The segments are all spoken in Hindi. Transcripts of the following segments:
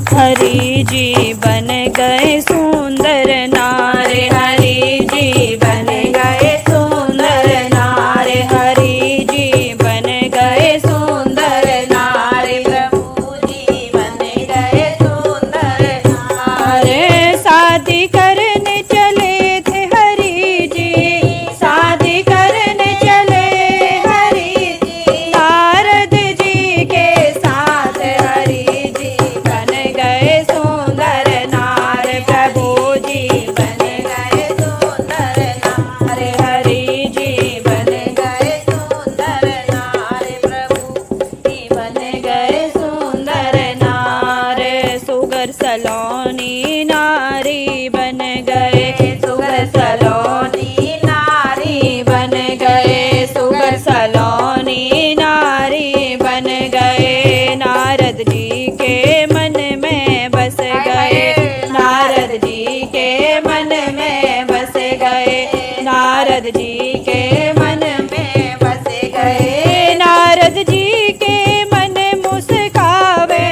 हरि जी बन गए सुंदर नारे, हरि जी बन गए सुंदर नारे, हरि जी बन गए सुंदर नारे, प्रभु जी बन गए सुंदर नारे। शादी करने चले थे हरि जी, शादी करने चले हरि जी, नारद जी के साथ हरि जी बन गए सुंदर नारे, प्रभु जी बन गए सुंदर नारे, हरि जी बन गए सुंदर नारे, प्रभु जी बन गए सुंदर नारे। सुगर सलोनी नारी बन गए, सुगर सलोनी नारी बन गए, सुगर सलोनी नारी बन गए, नारद जी के मन में बस गए, नारद जी के मन में बस गए, नारद जी के मन में बस गए, नारद जी के मन मुस्कावे,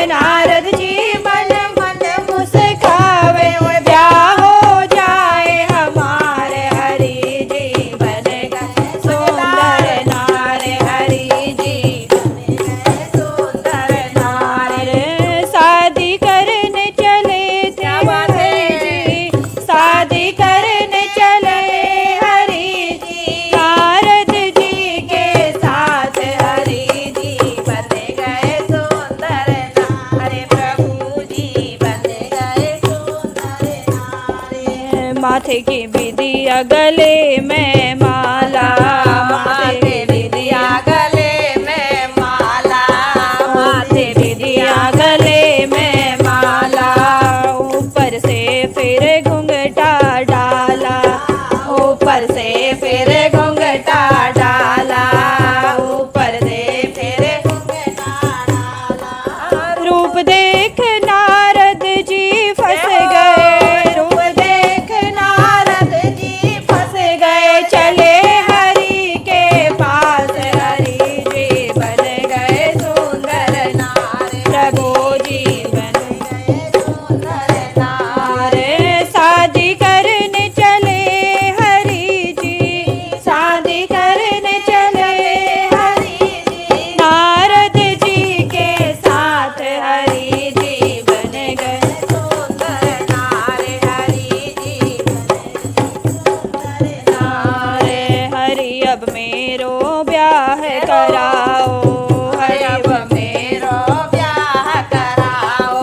नारद जी मन मन मुस्कावे, ब्याह हो जाए हमारे, हरि जी बन गए सुंदर नारे, हरि जी बन गए सुंदर नारे। शादी करने चले थे हरि जी, शादी करने चले हरि जी, नारद जी के साथ हरि जी बन गए सुंदर नारे, प्रभु जी बन गए सुंदर नारे। माथे की बिंदिया गले में माला, माथे की बिंदिया गले में माला, माथे बिंदिया गले में माला, ऊपर से फिर घुंघटा डाला, ऊपर से फिर घुंघटा डाला, ऊपर से फिर घुंघटा डाला। रूप देख नारद जी फंस गए, रूप देख नारद जी फंस गए, चले हरि के पास, हरि जी बन गए सुंदर नारे, प्रभु जी बन गए सुंदर नारे। शादी करने चले हरि जी, शादी करने चले हरि जी, नारद जी के साथ हरि जी बन गए सुंदर नारे, हरि जी बन गए सुंदर नारे। हरि अब मेरो ब्याह कराओ, हरि अब मेरो ब्याह कराओ,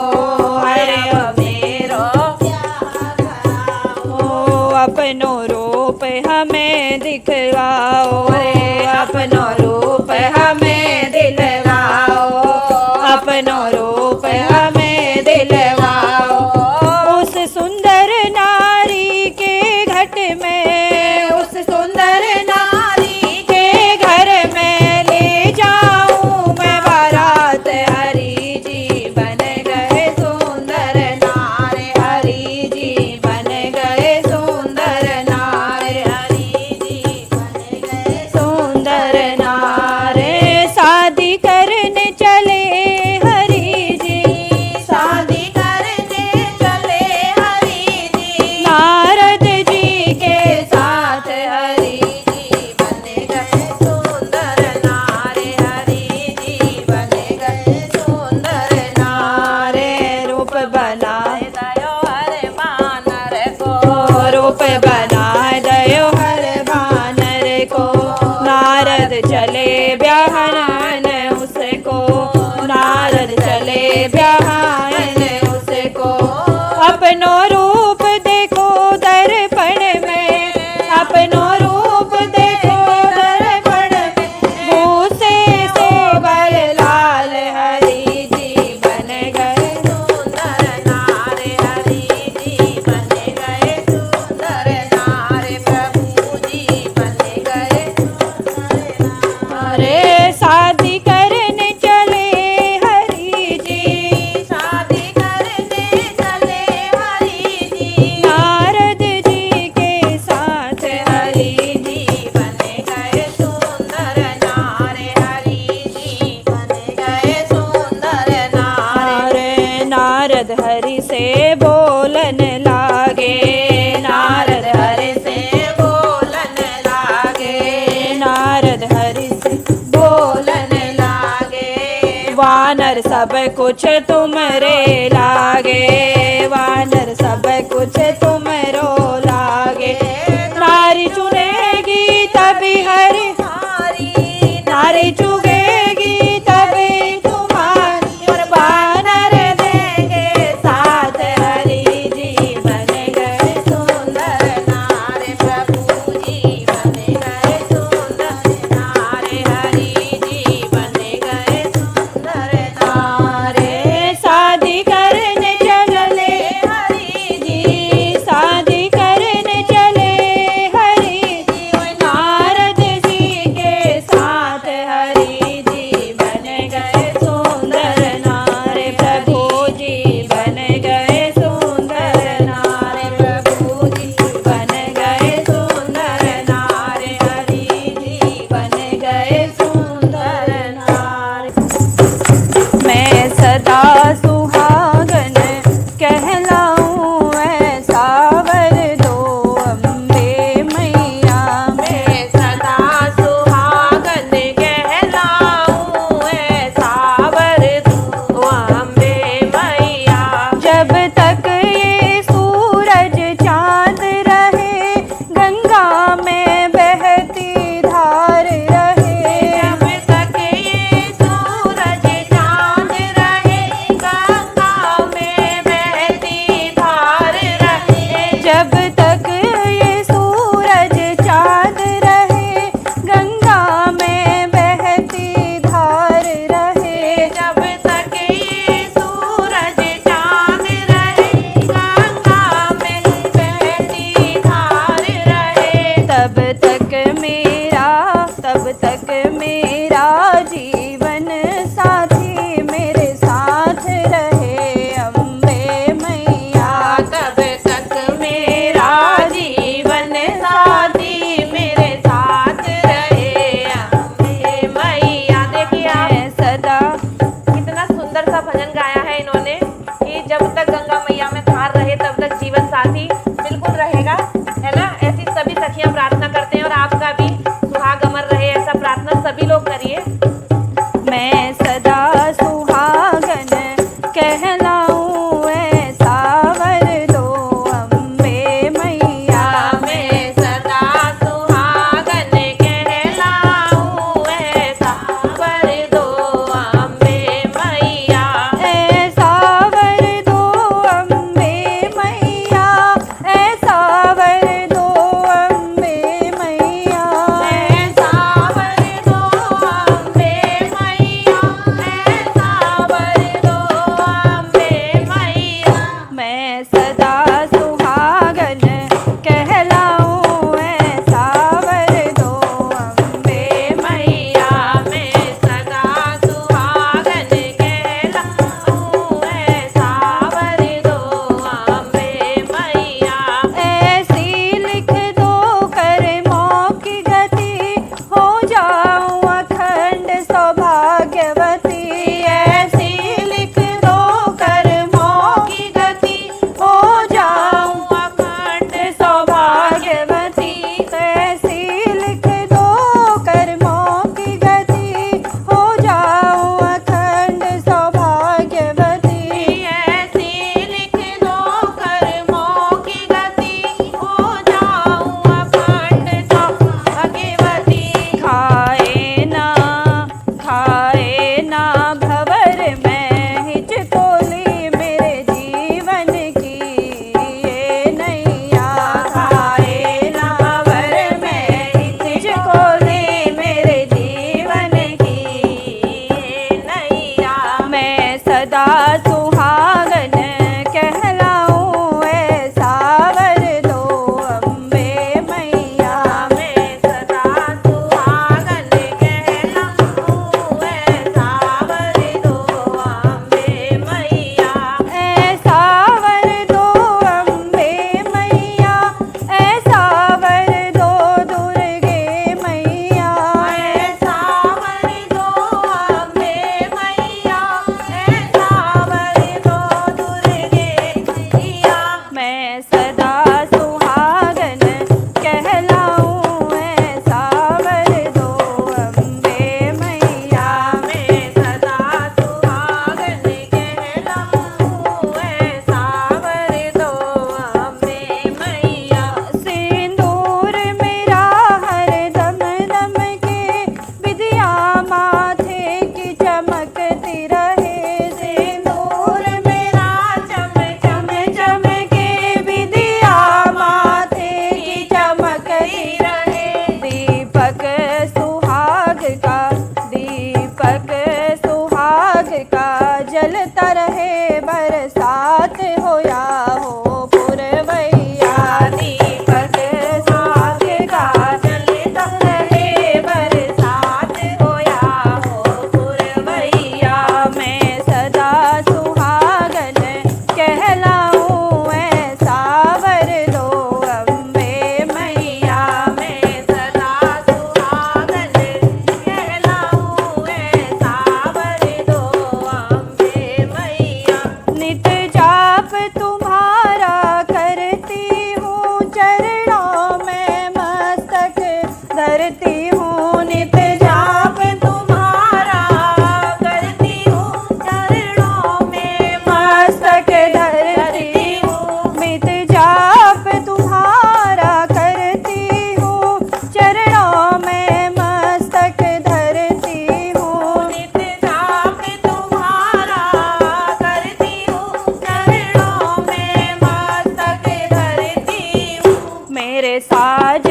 हरि अब मेरो ब्याह कराओ, अपनो रूप हमें दिखलाओ, अपनो रूप हमें दिलवाओ, अपनो रूप हमें दिलवाओ। उस सुंदर नारी के घट में, उस सुंदर नारी के घर में ले जाऊं मैं बारात, हरि जी बन गए सुंदर नारे, हरि जी बन गए सुंदर नारे, हरि जी बन गए सुंदर नारे। शादी करने चले हरि जी, शादी करने चले हरि जी, नारद जी के साथ हरि जी बन गए सुंदर नारे, हरि जी बन गए सुंदर नारे। नारद हरि से बोलन लागे, नारद हरि से बोलन लागे, नारद हरि से बोलन लागे। वानर सब कुछ तुमरे लागे, वानर सब कुछ तुमरो लागे। नारी चुनेगी तभी हरि हारी, नारी चुगेगी तभी तुम्हारी, और वानर देंगे साथ हरि जी बन गए सुंदर नारे। प्रभु जी बन गए सुंदर नारे, हरि जी बन गए सुंदर नारे। शादी करने चले हरि जी, शादी करने चले हरि जी, नारद जी के साथ हरि जी बन गए सुंदर नारे। प्रभु जी बन गए सुंदर नारे, प्रभु जी बन गए सुंदर नारे, हरि जी बन गए सुंदर नारे। मैं सदा सुहागन कहलाऊं ऐसा वर दो अम्बे मैया, मैं सदा सुहागन कहलाऊं ऐसा वर दो अम्बे मैया। जब तक ये सूरज चांद रहे गंगा में बहती धार रहे, जब तक ये सूरज चांद रहे गंगा में बहती धार रहे, जब तक ये सूरज चांद रहे गंगा में बहती धार रहे, जब तक ये सूरज चांद रहे गंगा में बहती धार रहे, तब तक मेरा जीवन साथी मेरे साथ रहे अम्बे मैया। तब तक मेरा जीवन साथी मेरे साथ रहे अम्बे मैया। देखिए आप सदा कितना सुंदर सा भजन गाया है इन्होंने कि जब तक गंगा मैया में थार रहे तब तक जीवन साथी बिल्कुल रहेगा, है ना। ऐसी सभी सखियां प्रार्थना करते हैं और आपका भी सुहाग अमर रहे, ऐसा प्रार्थना सभी लोग करिए। मैं सदा सुहागन कहलाऊं ऐसा वर दो अम्बे मैया, मैं सदा सुहागन कहलाऊं ऐसा वर दो अम्बे मैया, ऐसा वर दो अम्बे मैया, ऐसा वर दो अम्बे मैया, ऐसा वर दो अम्बे मैया, ऐसा वर दो अम्बे मैया। मैं सदा सुहागन कहलाऊं ऐसा वर दो अम्बे मैया, मैं सदा सुहागन कहलाऊं ऐसा वर दो अम्बे मैया। ऐसी लिख दो कर्मों की गति हो जाऊं अखंड सौभाग्यवती, ऐसी लिख दो कर्मों की गति हो जाऊं अखंड सौभाग्यवती, ऐसी लिख दो कर्मों की गति हो जाऊं अखंड सौभाग्यवती, ऐसी लिख दो कर्मों की गति हो जाऊं अखंड सौभाग्यवती। खाए ना भंवर में हिचकोली मेरे जीवन की ये नैया, खाए ना भंवर में हिचकोली मेरे जीवन की ये नैया। मैं सदा सुहागन कहलाऊं ऐसा वर दो अम्बे मैया, मैं सदा सुहागन कहलाऊं ऐसा वर दो अम्बे मैया, ऐसा वर दो अम्बे मैया, ऐसा वर दो दुर्गे मैया, ऐसा वर दो अम्बे मैया, ऐसा वर दो साज